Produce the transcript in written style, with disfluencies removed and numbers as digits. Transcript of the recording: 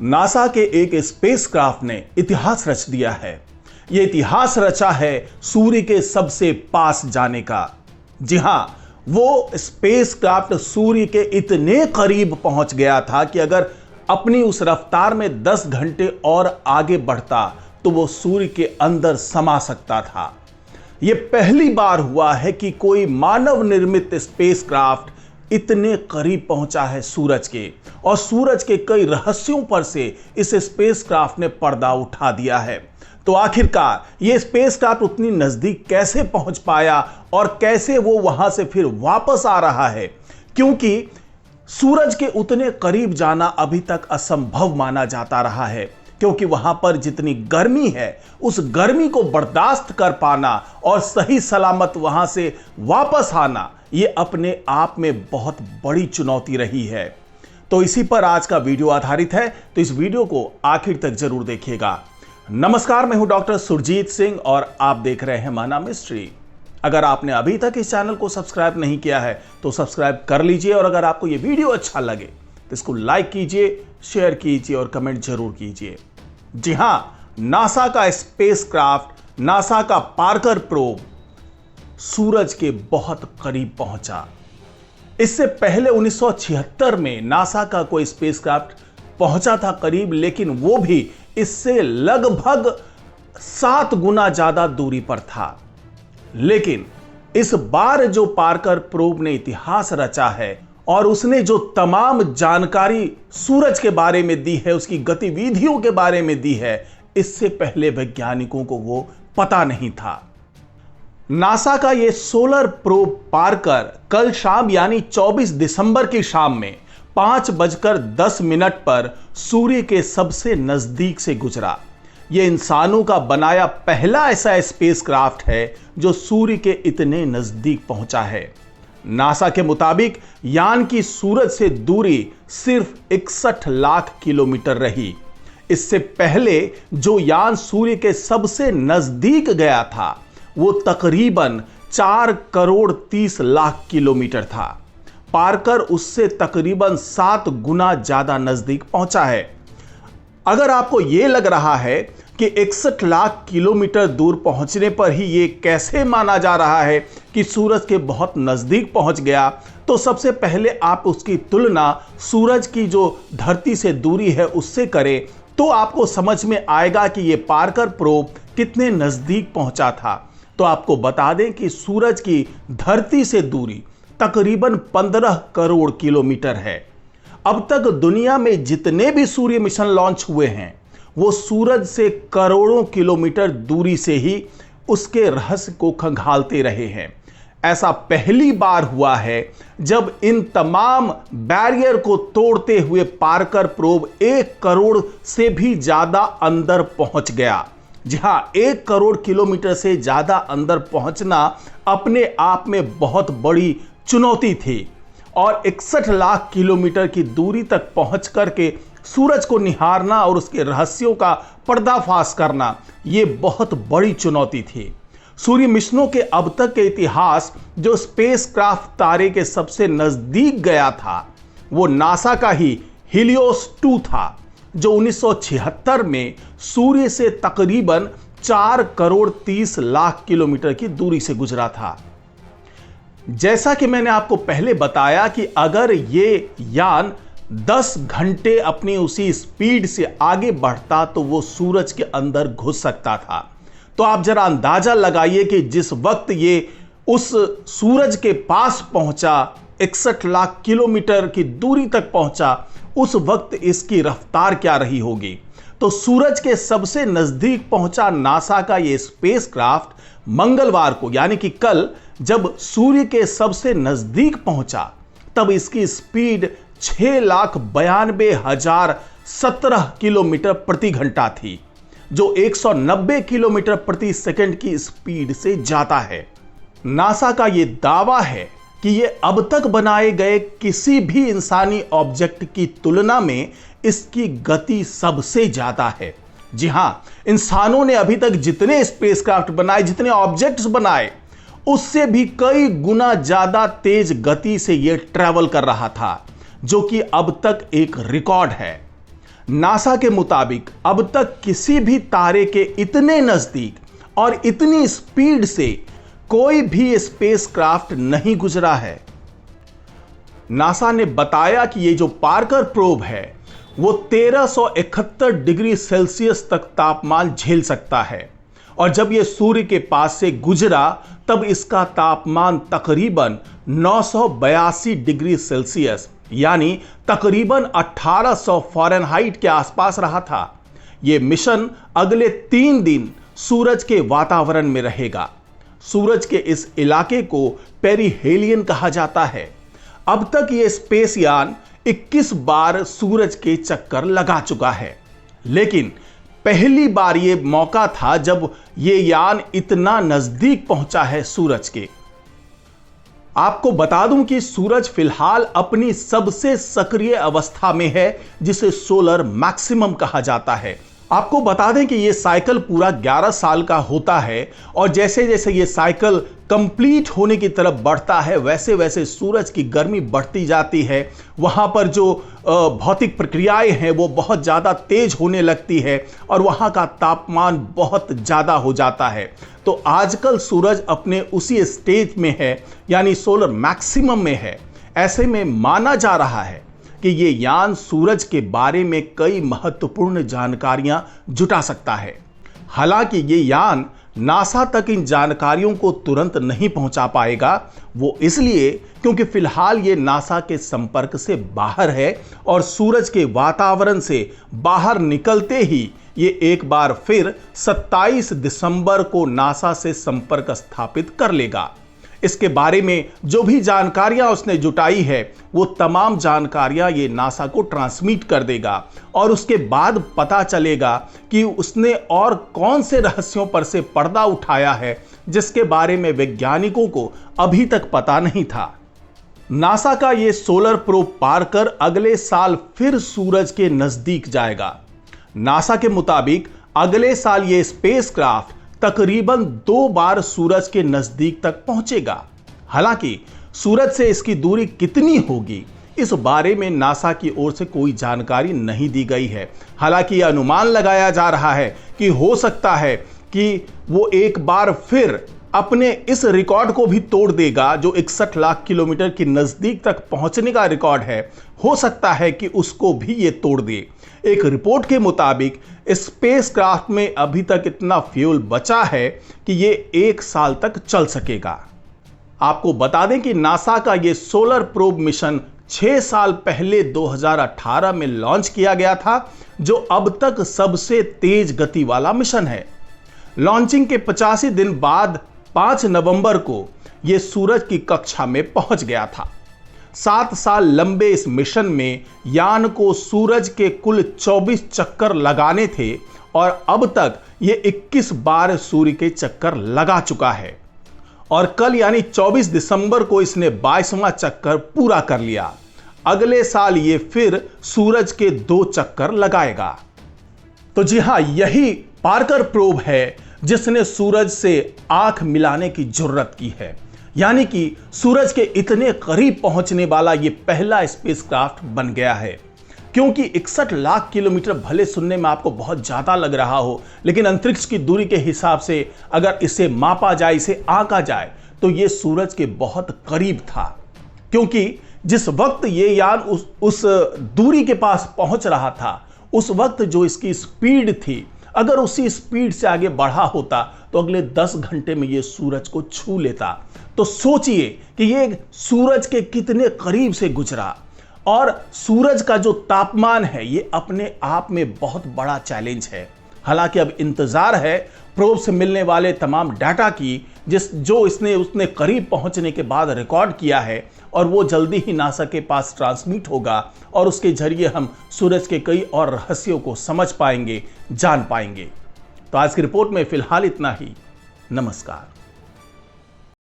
NASA के एक spacecraft ने इतिहास रच दिया है। यह इतिहास रचा है सूर्य के सबसे पास जाने का। जी हां, वो स्पेसक्राफ्ट सूर्य के इतने करीब पहुंच गया था कि अगर अपनी उस रफ्तार में 10 घंटे और आगे बढ़ता तो वो सूर्य के अंदर समा सकता था। यह पहली बार हुआ है कि कोई मानव निर्मित स्पेसक्राफ्ट इतने करीब पहुंचा है सूरज के, और सूरज के कई रहस्यों पर से इस स्पेसक्राफ्ट ने पर्दा उठा दिया है। तो आखिरकार यह स्पेसक्राफ्ट उतनी नजदीक कैसे पहुंच पाया और कैसे वो वहां से फिर वापस आ रहा है, क्योंकि सूरज के उतने करीब जाना अभी तक असंभव माना जाता रहा है, क्योंकि वहां पर जितनी गर्मी है उस गर्मी को बर्दाश्त कर पाना और सही सलामत वहां से वापस आना, यह अपने आप में बहुत बड़ी चुनौती रही है। तो इसी पर आज का वीडियो आधारित है, तो इस वीडियो को आखिर तक जरूर देखिएगा। नमस्कार, मैं हूं डॉक्टर सुरजीत सिंह और आप देख रहे हैं माना मिस्ट्री। अगर आपने अभी तक इस चैनल को सब्सक्राइब नहीं किया है तो सब्सक्राइब कर लीजिए, और अगर आपको यह वीडियो अच्छा लगे तो इसको लाइक कीजिए, शेयर कीजिए और कमेंट जरूर कीजिए। जी हां, नासा का स्पेसक्राफ्ट, नासा का पार्कर प्रोब सूरज के बहुत करीब पहुंचा। इससे पहले 1976 में नासा का कोई स्पेसक्राफ्ट पहुंचा था करीब, लेकिन वो भी इससे लगभग 7 गुना ज्यादा दूरी पर था। लेकिन इस बार जो पार्कर प्रोब ने इतिहास रचा है और उसने जो तमाम जानकारी सूरज के बारे में दी है, उसकी गतिविधियों के बारे में दी है, इससे पहले वैज्ञानिकों को वो पता नहीं था। नासा का ये सोलर प्रोब पार्कर कल शाम यानी 24 दिसंबर की शाम में 5:10 पर सूर्य के सबसे नजदीक से गुजरा। यह इंसानों का बनाया पहला ऐसा स्पेसक्राफ्ट है जो सूर्य के इतने नजदीक पहुंचा है। नासा के मुताबिक यान की सूरज से दूरी सिर्फ 61 लाख किलोमीटर रही। इससे पहले जो यान सूर्य के सबसे नजदीक गया था वो तकरीबन 4 करोड़ 30 लाख किलोमीटर था। पार्कर उससे तकरीबन 7 गुना ज्यादा नजदीक पहुंचा है। अगर आपको यह लग रहा है कि 61 लाख किलोमीटर दूर पहुंचने पर ही यह कैसे माना जा रहा है कि सूरज के बहुत नजदीक पहुंच गया, तो सबसे पहले आप उसकी तुलना सूरज की जो धरती से दूरी है उससे करें, तो आपको समझ में आएगा कि यह पार्कर प्रोब कितने नजदीक पहुंचा था। तो आपको बता दें कि सूरज की धरती से दूरी तकरीबन 15 करोड़ किलोमीटर है। अब तक दुनिया में जितने भी सूर्य मिशन लॉन्च हुए हैं वो सूरज से करोड़ों किलोमीटर दूरी से ही उसके रहस्य को खंगालते रहे हैं। ऐसा पहली बार हुआ है जब इन तमाम बैरियर को तोड़ते हुए पार्कर प्रोब 1 करोड़ से भी ज्यादा अंदर पहुंच गया। जी हां, 1 करोड़ किलोमीटर से ज्यादा अंदर पहुंचना अपने आप में बहुत बड़ी चुनौती थी, और 61 लाख किलोमीटर की दूरी तक पहुंच करके सूरज को निहारना और उसके रहस्यों का पर्दाफाश करना यह बहुत बड़ी चुनौती थी। सूर्य मिशनों के अब तक के इतिहास जो स्पेसक्राफ्ट तारे के सबसे नजदीक गया था वो नासा का ही हीलियोस 2 था, जो 1976 में सूर्य से तकरीबन 4 करोड़ 30 लाख किलोमीटर की दूरी से गुजरा था। जैसा कि मैंने आपको पहले बताया कि अगर ये यान 10 घंटे अपनी उसी स्पीड से आगे बढ़ता तो वो सूरज के अंदर घुस सकता था। तो आप जरा अंदाजा लगाइए कि जिस वक्त ये उस सूरज के पास पहुंचा, 61 लाख किलोमीटर की दूरी तक पहुंचा, उस वक्त इसकी रफ्तार क्या रही होगी। तो सूरज के सबसे नजदीक पहुंचा नासा का यह स्पेसक्राफ्ट मंगलवार को यानी कि कल जब सूर्य के सबसे नजदीक पहुंचा तब इसकी स्पीड 6,92,017 किलोमीटर प्रति घंटा थी, जो 190 किलोमीटर प्रति सेकंड की स्पीड से ज्यादा है। नासा का यह दावा है कि यह अब तक बनाए गए किसी भी इंसानी ऑब्जेक्ट की तुलना में इसकी गति सबसे ज्यादा है। जी हां, इंसानों ने अभी तक जितने स्पेसक्राफ्ट बनाए, जितने ऑब्जेक्ट्स बनाए, उससे भी कई गुना ज्यादा तेज गति से यह ट्रैवल कर रहा था, जो कि अब तक एक रिकॉर्ड है। नासा के मुताबिक अब तक किसी भी तारे के इतने नजदीक और इतनी स्पीड से कोई भी स्पेसक्राफ्ट नहीं गुजरा है। नासा ने बताया कि ये जो पार्कर प्रोब है वो 1371 डिग्री सेल्सियस तक तापमान झेल सकता है और जब ये सूर्य के पास से गुजरा तब इसका तापमान तकरीबन 982 डिग्री सेल्सियस यानी तकरीबन 1800 फ़ारेनहाइट के आसपास रहा था। यह मिशन अगले 3 दिन सूरज के वातावरण में रहेगा। सूरज के इस इलाके को पेरिहेलियन कहा जाता है। अब तक यह स्पेस यान 21 बार सूरज के चक्कर लगा चुका है, लेकिन पहली बार यह मौका था जब यह यान इतना नजदीक पहुंचा है सूरज के। आपको बता दूं कि सूरज फिलहाल अपनी सबसे सक्रिय अवस्था में है, जिसे सोलर मैक्सिमम कहा जाता है। आपको बता दें कि यह साइकिल पूरा 11 साल का होता है और जैसे जैसे यह साइकिल कंप्लीट होने की तरफ बढ़ता है वैसे वैसे सूरज की गर्मी बढ़ती जाती है। वहां पर जो भौतिक प्रक्रियाएं हैं वो बहुत ज़्यादा तेज होने लगती है और वहां का तापमान बहुत ज़्यादा हो जाता है। तो आजकल सूरज अपने उसी स्टेज में है, यानी सोलर मैक्सिमम में है। ऐसे में माना जा रहा है कि ये यान सूरज के बारे में कई महत्वपूर्ण जानकारियां जुटा सकता है। हालांकि ये यान नासा तक इन जानकारियों को तुरंत नहीं पहुंचा पाएगा, वो इसलिए क्योंकि फिलहाल ये नासा के संपर्क से बाहर है और सूरज के वातावरण से बाहर निकलते ही ये एक बार फिर 27 दिसंबर को नासा से संपर्क स्थापित कर लेगा। इसके बारे में जो भी जानकारियां उसने जुटाई है वो तमाम जानकारियां ये नासा को ट्रांसमिट कर देगा और उसके बाद पता चलेगा कि उसने और कौन से रहस्यों पर से पर्दा उठाया है जिसके बारे में वैज्ञानिकों को अभी तक पता नहीं था। नासा का ये सोलर प्रोब पार्कर अगले साल फिर सूरज के नजदीक जाएगा। नासा के मुताबिक अगले साल ये स्पेसक्राफ्ट तकरीबन 2 बार सूरज के नजदीक तक पहुंचेगा। हालांकि सूरज से इसकी दूरी कितनी होगी इस बारे में नासा की ओर से कोई जानकारी नहीं दी गई है। हालांकि यह अनुमान लगाया जा रहा है कि हो सकता है कि वो एक बार फिर अपने इस रिकॉर्ड को भी तोड़ देगा जो 61 लाख किलोमीटर की नजदीक तक पहुंचने का रिकॉर्ड है। हो सकता है कि उसको भी ये तोड़ दे। एक रिपोर्ट के मुताबिक स्पेसक्राफ्ट में अभी तक इतना फ्यूल बचा है कि ये 1 साल तक चल सकेगा। आपको बता दें कि नासा का ये सोलर प्रोब मिशन 6 साल पहले 2018 में लॉन्च किया गया था, जो अब तक सबसे तेज गति वाला मिशन है। लॉन्चिंग के 85 दिन बाद 5 नवंबर को यह सूरज की कक्षा में पहुंच गया था। 7 साल लंबे इस मिशन में यान को सूरज के कुल 24 चक्कर लगाने थे और अब तक ये 21 बार सूर्य के चक्कर लगा चुका है और कल यानी 24 दिसंबर को इसने 22वां चक्कर पूरा कर लिया। अगले साल ये फिर सूरज के 2 चक्कर लगाएगा। तो जी हां, यही पार्कर प्रोब है जिसने सूरज से आंख मिलाने की जुर्रत की है, यानी कि सूरज के इतने करीब पहुंचने वाला यह पहला स्पेसक्राफ्ट बन गया है। क्योंकि 61 लाख किलोमीटर भले सुनने में आपको बहुत ज्यादा लग रहा हो, लेकिन अंतरिक्ष की दूरी के हिसाब से अगर इसे मापा जाए, इसे आंका जाए, तो यह सूरज के बहुत करीब था। क्योंकि जिस वक्त यह यान उस दूरी के पास पहुंच रहा था, उस वक्त जो इसकी स्पीड थी, अगर उसी स्पीड से आगे बढ़ा होता तो अगले 10 घंटे में यह सूरज को छू लेता। तो सोचिए कि यह सूरज के कितने करीब से गुजरा और सूरज का जो तापमान है ये अपने आप में बहुत बड़ा चैलेंज है। हालांकि अब इंतजार है प्रोब से मिलने वाले तमाम डाटा की जो उसने करीब पहुंचने के बाद रिकॉर्ड किया है और वो जल्दी ही नासा के पास ट्रांसमिट होगा और उसके जरिए हम सूरज के कई और रहस्यों को समझ पाएंगे, जान पाएंगे। तो आज की रिपोर्ट में फिलहाल इतना ही। नमस्कार।